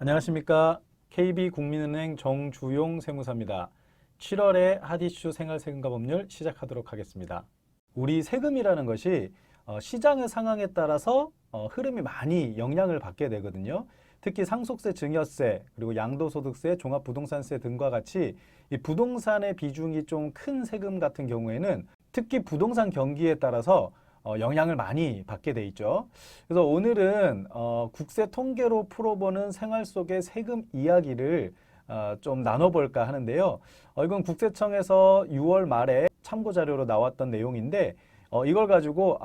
안녕하십니까. KB국민은행 정주용 세무사입니다. 7월의 핫이슈 생활세금과 법률 시작하도록 하겠습니다. 우리 세금이라는 것이 시장의 상황에 따라서 흐름이 많이 영향을 받게 되거든요. 특히 상속세, 증여세, 그리고 양도소득세, 종합부동산세 등과 같이 이 부동산의 비중이 좀 큰 세금 같은 경우에는 특히 부동산 경기에 따라서 영향을 많이 받게 돼 있죠. 그래서 오늘은 국세 통계로 풀어보는 생활 속의 세금 이야기를 좀 나눠볼까 하는데요. 이건 국세청에서 6월 말에 참고 자료로 나왔던 내용인데 이걸 가지고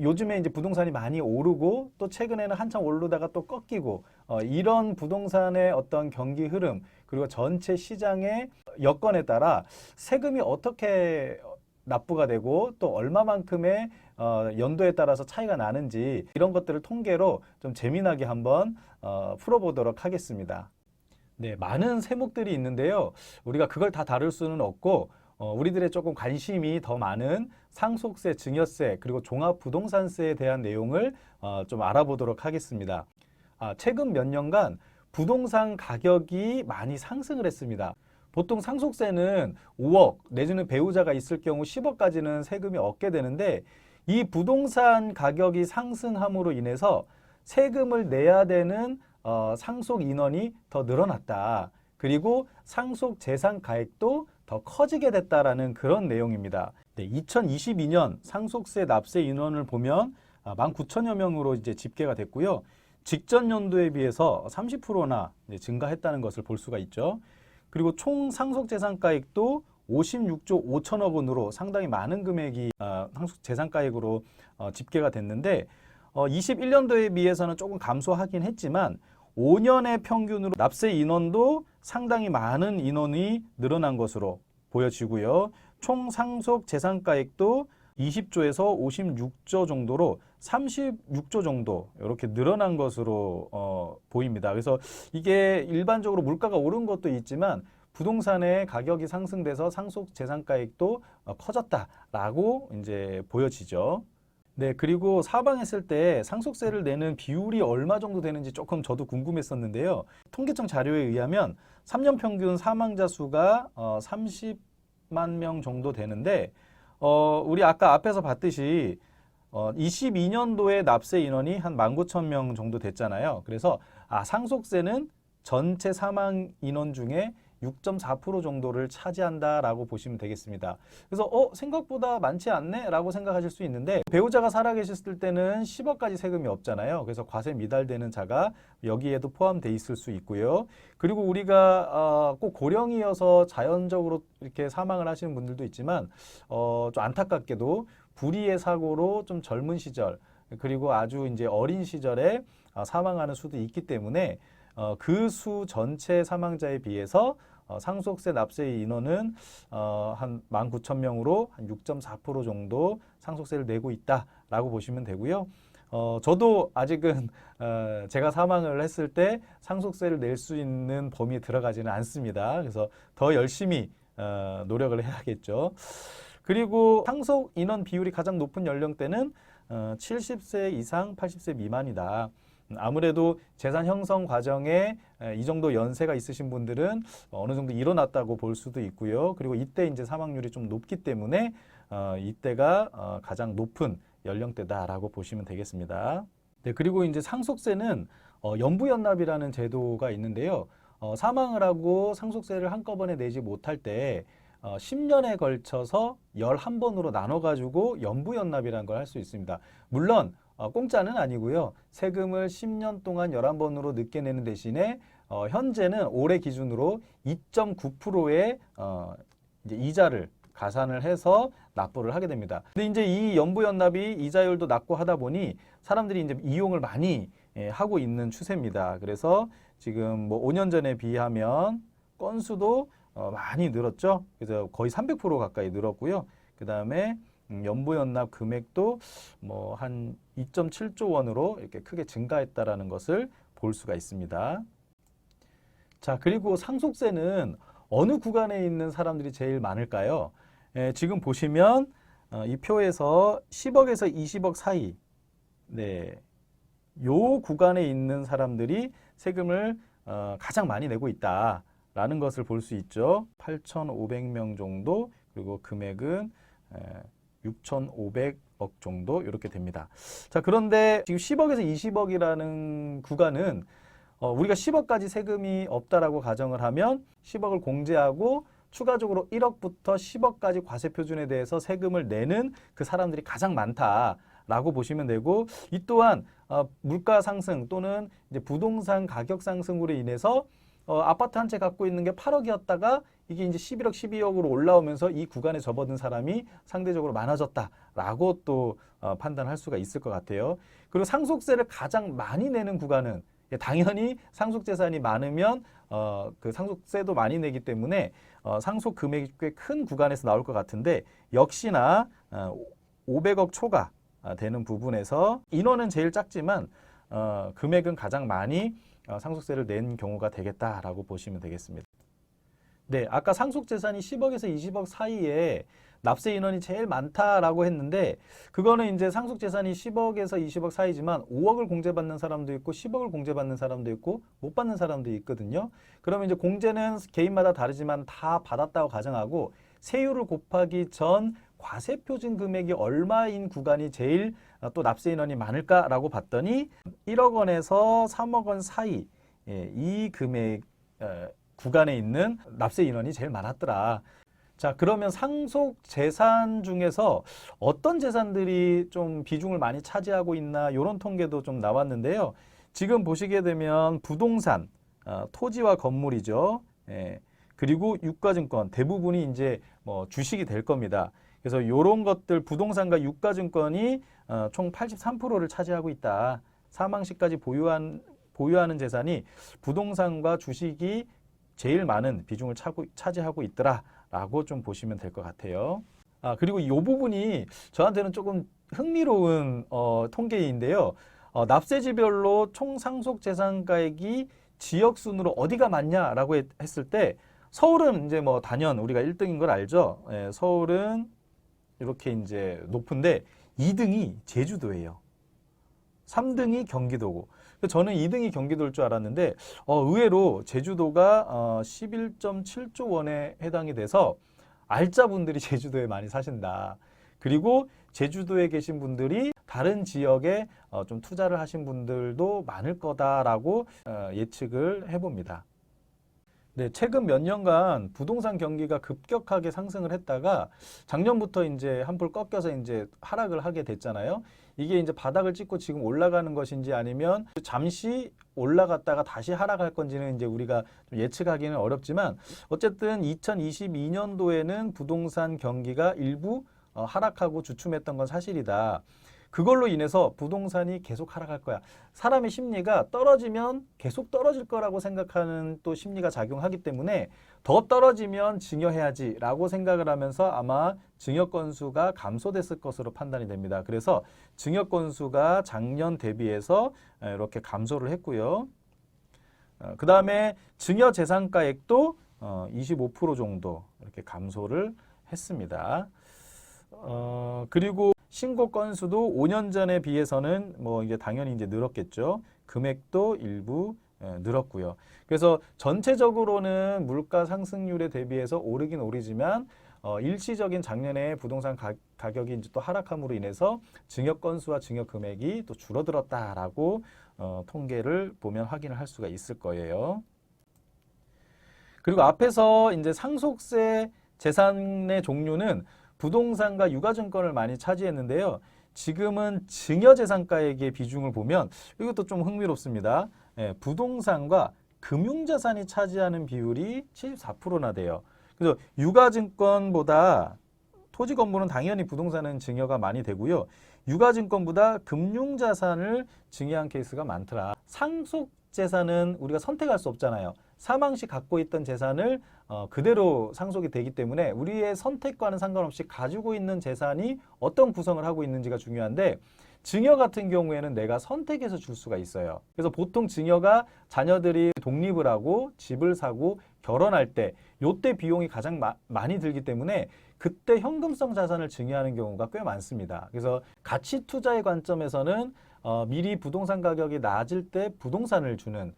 요즘에 이제 부동산이 많이 오르고 또 최근에는 한참 오르다가 또 꺾이고 이런 부동산의 어떤 경기 흐름 그리고 전체 시장의 여건에 따라 세금이 어떻게 납부가 되고 또 얼마만큼의 연도에 따라서 차이가 나는지 이런 것들을 통계로 좀 재미나게 한번 풀어보도록 하겠습니다. 네, 많은 세목들이 있는데요. 우리가 그걸 다 다룰 수는 없고 우리들의 조금 관심이 더 많은 상속세, 증여세, 그리고 종합부동산세에 대한 내용을 좀 알아보도록 하겠습니다. 최근 몇 년간 부동산 가격이 많이 상승을 했습니다. 보통 상속세는 5억 내지는 배우자가 있을 경우 10억까지는 세금이 얻게 되는데 이 부동산 가격이 상승함으로 인해서 세금을 내야 되는 상속 인원이 더 늘어났다. 그리고 상속 재산 가액도 더 커지게 됐다라는 그런 내용입니다. 네, 2022년 상속세 납세 인원을 보면 19,000여 명으로 이제 집계가 됐고요. 직전 연도에 비해서 30%나 증가했다는 것을 볼 수가 있죠. 그리고 총 상속재산가액도 56조 5천억 원으로 상당히 많은 금액이 상속재산가액으로 집계가 됐는데 21년도에 비해서는 조금 감소하긴 했지만 5년의 평균으로 납세 인원도 상당히 많은 인원이 늘어난 것으로 보여지고요. 총 상속재산가액도 20조에서 56조 정도로 36조 정도 이렇게 늘어난 것으로 보입니다. 그래서 이게 일반적으로 물가가 오른 것도 있지만 부동산의 가격이 상승돼서 상속재산가액도 커졌다라고 이제 보여지죠. 네, 그리고 사망했을 때 상속세를 내는 비율이 얼마 정도 되는지 조금 저도 궁금했었는데요. 통계청 자료에 의하면 3년 평균 사망자 수가 30만 명 정도 되는데 우리 아까 앞에서 봤듯이 22년도에 납세 인원이 한 19,000명 정도 됐잖아요. 그래서 상속세는 전체 사망 인원 중에 6.4% 정도를 차지한다라고 보시면 되겠습니다. 그래서 생각보다 많지 않네? 라고 생각하실 수 있는데 배우자가 살아계셨을 때는 10억까지 세금이 없잖아요. 그래서 과세 미달되는 자가 여기에도 포함되어 있을 수 있고요. 그리고 우리가 꼭 고령이어서 자연적으로 이렇게 사망을 하시는 분들도 있지만 좀 안타깝게도 불의의 사고로 좀 젊은 시절 그리고 아주 이제 어린 시절에 사망하는 수도 있기 때문에 그 수 전체 사망자에 비해서 상속세 납세 인원은 한 19,000명으로 한 6.4% 정도 상속세를 내고 있다라고 보시면 되고요. 저도 아직은 제가 사망을 했을 때 상속세를 낼 수 있는 범위에 들어가지는 않습니다. 그래서 더 열심히 노력을 해야겠죠. 그리고 상속 인원 비율이 가장 높은 연령대는 70세 이상 80세 미만이다. 아무래도 재산 형성 과정에 이 정도 연세가 있으신 분들은 어느 정도 일어났다고 볼 수도 있고요. 그리고 이때 이제 사망률이 좀 높기 때문에 이때가 가장 높은 연령대다라고 보시면 되겠습니다. 네, 그리고 이제 상속세는 연부연납이라는 제도가 있는데요. 사망을 하고 상속세를 한꺼번에 내지 못할 때 10년에 걸쳐서 11번으로 나눠가지고 연부연납이라는 걸 할 수 있습니다. 물론 공짜는 아니고요. 세금을 10년 동안 11번으로 늦게 내는 대신에 현재는 올해 기준으로 2.9%의 이제 이자를 가산을 해서 납부를 하게 됩니다. 근데 이제 이 연부연납이 이자율도 낮고 하다 보니 사람들이 이제 이용을 많이 하고 있는 추세입니다. 그래서 지금 뭐 5년 전에 비하면 건수도 많이 늘었죠. 그래서 거의 300% 가까이 늘었고요. 그 다음에 연부연납 금액도 뭐 한 2.7조 원으로 이렇게 크게 증가했다라는 것을 볼 수가 있습니다. 자, 그리고 상속세는 어느 구간에 있는 사람들이 제일 많을까요? 지금 보시면 이 표에서 10억에서 20억 사이, 네, 요 구간에 있는 사람들이 세금을 가장 많이 내고 있다라는 것을 볼 수 있죠. 8,500명 정도, 그리고 금액은 6,500억 정도 이렇게 됩니다. 자, 그런데 지금 10억에서 20억이라는 구간은 우리가 10억까지 세금이 없다라고 가정을 하면 10억을 공제하고 추가적으로 1억부터 10억까지 과세 표준에 대해서 세금을 내는 그 사람들이 가장 많다라고 보시면 되고, 이 또한 물가 상승 또는 이제 부동산 가격 상승으로 인해서 아파트 한 채 갖고 있는 게 8억이었다가 이게 이제 11억, 12억으로 올라오면서 이 구간에 접어든 사람이 상대적으로 많아졌다라고 또 판단할 수가 있을 것 같아요. 그리고 상속세를 가장 많이 내는 구간은 당연히 상속 재산이 많으면 그 상속세도 많이 내기 때문에 상속 금액이 꽤 큰 구간에서 나올 것 같은데, 역시나 500억 초과 되는 부분에서 인원은 제일 작지만 금액은 가장 많이 상속세를 낸 경우가 되겠다라고 보시면 되겠습니다. 네, 아까 상속 재산이 10억에서 20억 사이에 납세 인원이 제일 많다라고 했는데, 그거는 이제 상속 재산이 10억에서 20억 사이지만 5억을 공제받는 사람도 있고 10억을 공제받는 사람도 있고 못 받는 사람도 있거든요. 그러면 이제 공제는 개인마다 다르지만 다 받았다고 가정하고 세율을 곱하기 전 과세 표준 금액이 얼마인 구간이 제일 또 납세 인원이 많을까라고 봤더니 1억 원에서 3억 원 사이, 이 금액 구간에 있는 납세 인원이 제일 많았더라. 자, 그러면 상속 재산 중에서 어떤 재산들이 좀 비중을 많이 차지하고 있나, 이런 통계도 좀 나왔는데요. 지금 보시게 되면 부동산, 토지와 건물이죠. 그리고 유가증권, 대부분이 이제 뭐 주식이 될 겁니다. 그래서 이런 것들, 부동산과 유가증권이 총 83%를 차지하고 있다. 사망 시까지 보유하는 재산이 부동산과 주식이 제일 많은 비중을 차지하고 있더라라고 좀 보시면 될 것 같아요. 그리고 이 부분이 저한테는 조금 흥미로운 통계인데요. 납세지별로 총 상속 재산가액이 지역 순으로 어디가 많냐라고 했을 때, 서울은 이제 뭐 단연 우리가 1등인 걸 알죠. 서울은 이렇게 이제 높은데 2등이 제주도예요. 3등이 경기도고. 저는 2등이 경기도일 줄 알았는데 의외로 제주도가 11.7조 원에 해당이 돼서 알짜분들이 제주도에 많이 사신다. 그리고 제주도에 계신 분들이 다른 지역에 좀 투자를 하신 분들도 많을 거다라고 예측을 해봅니다. 네, 최근 몇 년간 부동산 경기가 급격하게 상승을 했다가 작년부터 이제 한풀 꺾여서 이제 하락을 하게 됐잖아요. 이게 이제 바닥을 찍고 지금 올라가는 것인지 아니면 잠시 올라갔다가 다시 하락할 건지는 이제 우리가 좀 예측하기는 어렵지만, 어쨌든 2022년도에는 부동산 경기가 일부 하락하고 주춤했던 건 사실이다. 그걸로 인해서 부동산이 계속 하락할 거야. 사람의 심리가 떨어지면 계속 떨어질 거라고 생각하는 또 심리가 작용하기 때문에 더 떨어지면 증여해야지 라고 생각을 하면서 아마 증여 건수가 감소됐을 것으로 판단이 됩니다. 그래서 증여 건수가 작년 대비해서 이렇게 감소를 했고요. 그 다음에 증여 재산가액도 25% 정도 이렇게 감소를 했습니다. 그리고 신고 건수도 5년 전에 비해서는 뭐 이게 당연히 이제 늘었겠죠. 금액도 일부 늘었고요. 그래서 전체적으로는 물가 상승률에 대비해서 오르긴 오르지만 일시적인 작년에 부동산 가격이 이제 또 하락함으로 인해서 증여 건수와 증여 금액이 또 줄어들었다라고 통계를 보면 확인을 할 수가 있을 거예요. 그리고 앞에서 이제 상속세 재산의 종류는 부동산과 유가증권을 많이 차지했는데요. 지금은 증여재산가액의 비중을 보면 이것도 좀 흥미롭습니다. 부동산과 금융자산이 차지하는 비율이 74%나 돼요. 그래서 유가증권보다 토지 건물은 당연히 부동산은 증여가 많이 되고요. 유가증권보다 금융자산을 증여한 케이스가 많더라. 상속재산은 우리가 선택할 수 없잖아요. 사망 시 갖고 있던 재산을 그대로 상속이 되기 때문에 우리의 선택과는 상관없이 가지고 있는 재산이 어떤 구성을 하고 있는지가 중요한데, 증여 같은 경우에는 내가 선택해서 줄 수가 있어요. 그래서 보통 증여가 자녀들이 독립을 하고 집을 사고 결혼할 때, 요때 비용이 가장 많이 들기 때문에 그때 현금성 자산을 증여하는 경우가 꽤 많습니다. 그래서 가치 투자의 관점에서는 미리 부동산 가격이 낮을 때 부동산을 주는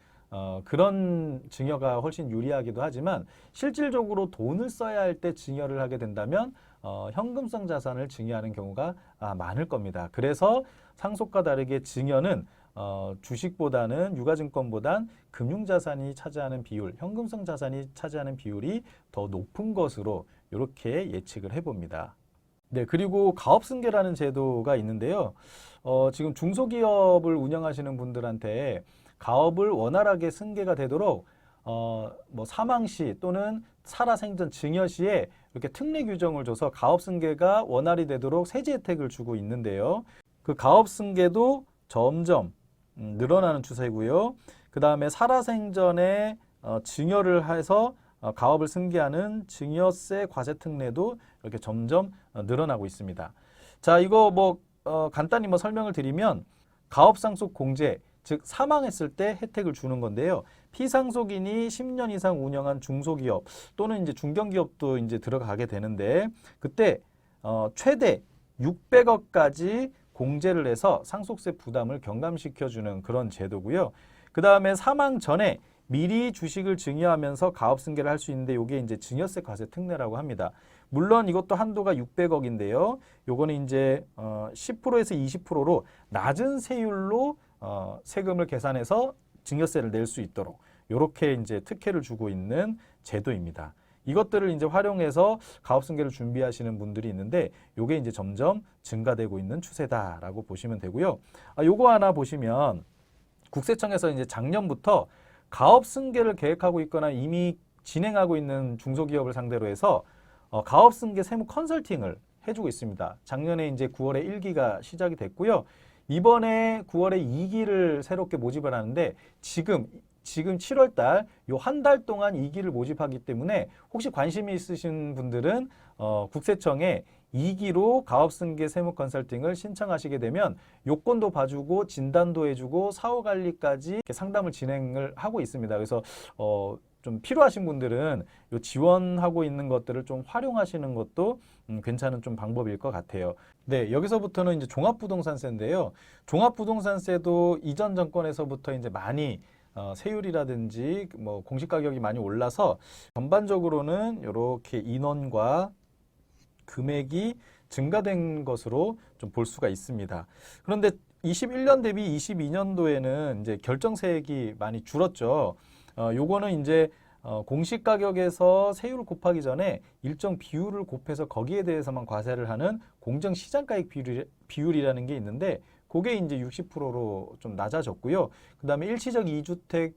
그런 증여가 훨씬 유리하기도 하지만 실질적으로 돈을 써야 할 때 증여를 하게 된다면 현금성 자산을 증여하는 경우가 많을 겁니다. 그래서 상속과 다르게 증여는 주식보다는 유가증권보단 금융자산이 차지하는 비율, 현금성 자산이 차지하는 비율이 더 높은 것으로 이렇게 예측을 해봅니다. 네, 그리고 가업승계라는 제도가 있는데요. 지금 중소기업을 운영하시는 분들한테 가업을 원활하게 승계가 되도록 뭐 사망 시 또는 살아생전 증여 시에 이렇게 특례 규정을 줘서 가업승계가 원활히 되도록 세제 혜택을 주고 있는데요. 그 가업승계도 점점 늘어나는 추세고요. 그 다음에 살아생전에 증여를 해서 가업을 승계하는 증여세 과세 특례도 이렇게 점점 늘어나고 있습니다. 자, 이거 뭐 간단히 뭐 설명을 드리면 가업상속 공제, 즉 사망했을 때 혜택을 주는 건데요. 피상속인이 10년 이상 운영한 중소기업 또는 이제 중견기업도 이제 들어가게 되는데 그때 최대 600억까지 공제를 해서 상속세 부담을 경감시켜주는 그런 제도고요. 그 다음에 사망 전에 미리 주식을 증여하면서 가업승계를 할 수 있는데 이게 이제 증여세 과세 특례라고 합니다. 물론 이것도 한도가 600억인데요. 요거는 이제 10%에서 20%로 낮은 세율로 세금을 계산해서 증여세를 낼 수 있도록 이렇게 이제 특혜를 주고 있는 제도입니다. 이것들을 이제 활용해서 가업승계를 준비하시는 분들이 있는데 요게 이제 점점 증가되고 있는 추세다라고 보시면 되고요. 요거 하나 보시면 국세청에서 이제 작년부터 가업승계를 계획하고 있거나 이미 진행하고 있는 중소기업을 상대로 해서 가업승계 세무 컨설팅을 해주고 있습니다. 작년에 이제 9월에 1기가 시작이 됐고요. 이번에 9월에 2기를 새롭게 모집을 하는데 지금 7월 달 요 한 달 동안 2기를 모집하기 때문에 혹시 관심이 있으신 분들은 국세청에 2기로 가업승계 세무 컨설팅을 신청하시게 되면 요건도 봐주고 진단도 해주고 사후관리까지 상담을 진행을 하고 있습니다. 그래서 좀 필요하신 분들은 요 지원하고 있는 것들을 좀 활용하시는 것도 괜찮은 좀 방법일 것 같아요. 네, 여기서부터는 이제 종합부동산세인데요. 종합부동산세도 이전 정권에서부터 이제 많이 세율이라든지 뭐 공시가격이 많이 올라서 전반적으로는 이렇게 인원과 금액이 증가된 것으로 좀 볼 수가 있습니다. 그런데 21년 대비 22년도에는 이제 결정세액이 많이 줄었죠. 요거는 이제 공시가격에서 세율을 곱하기 전에 일정 비율을 곱해서 거기에 대해서만 과세를 하는 공정시장가액 비율이라는 게 있는데 그게 이제 60%로 좀 낮아졌고요. 그 다음에 일시적 2주택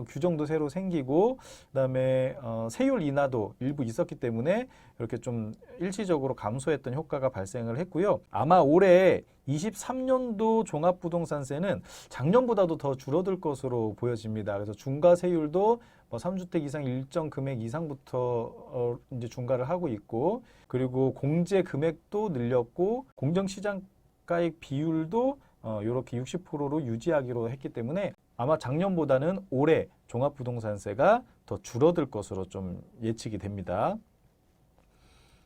규정도 새로 생기고 그다음에 세율 인하도 일부 있었기 때문에 이렇게 좀 일시적으로 감소했던 효과가 발생을 했고요. 아마 올해 23년도 종합부동산세는 작년보다도 더 줄어들 것으로 보여집니다. 그래서 중과 세율도 뭐 3주택 이상 일정 금액 이상부터 이제 중과를 하고 있고 그리고 공제 금액도 늘렸고 공정시장가액 비율도 이렇게 60%로 유지하기로 했기 때문에 아마 작년보다는 올해 종합부동산세가 더 줄어들 것으로 좀 예측이 됩니다.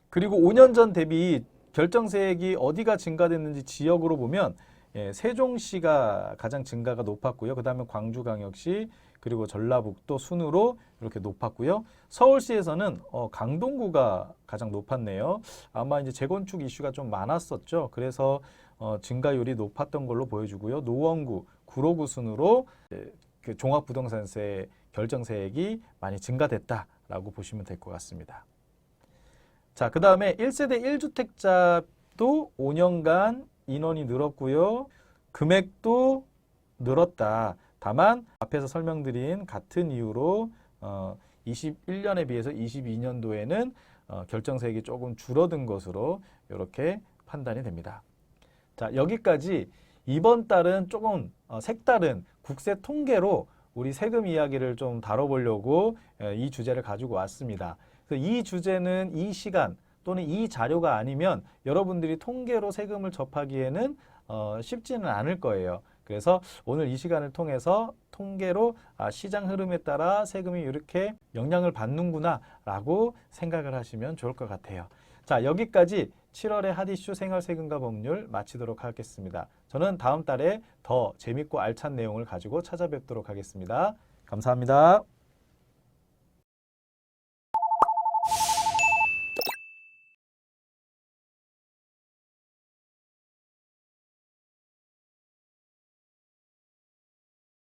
그리고 5년 전 대비 결정세액이 어디가 증가됐는지 지역으로 보면 세종시가 가장 증가가 높았고요. 그 다음에 광주광역시 그리고 전라북도 순으로 이렇게 높았고요. 서울시에서는 강동구가 가장 높았네요. 아마 이제 재건축 이슈가 좀 많았었죠. 그래서 증가율이 높았던 걸로 보여주고요. 노원구, 구로구 순으로 그 종합부동산세 결정세액이 많이 증가됐다라고 보시면 될 것 같습니다. 자, 그 다음에 1세대 1주택자도 5년간 인원이 늘었고요. 금액도 늘었다. 다만 앞에서 설명드린 같은 이유로 21년에 비해서 22년도에는 결정세액이 조금 줄어든 것으로 이렇게 판단이 됩니다. 자, 여기까지 이번 달은 조금 색다른 국세 통계로 우리 세금 이야기를 좀 다뤄보려고 이 주제를 가지고 왔습니다. 그래서 이 주제는 이 시간 또는 이 자료가 아니면 여러분들이 통계로 세금을 접하기에는 쉽지는 않을 거예요. 그래서 오늘 이 시간을 통해서 통계로 시장 흐름에 따라 세금이 이렇게 영향을 받는구나 라고 생각을 하시면 좋을 것 같아요. 자, 여기까지 7월의 핫이슈 생활세금과 법률 마치도록 하겠습니다. 저는 다음 달에 더 재밌고 알찬 내용을 가지고 찾아뵙도록 하겠습니다. 감사합니다.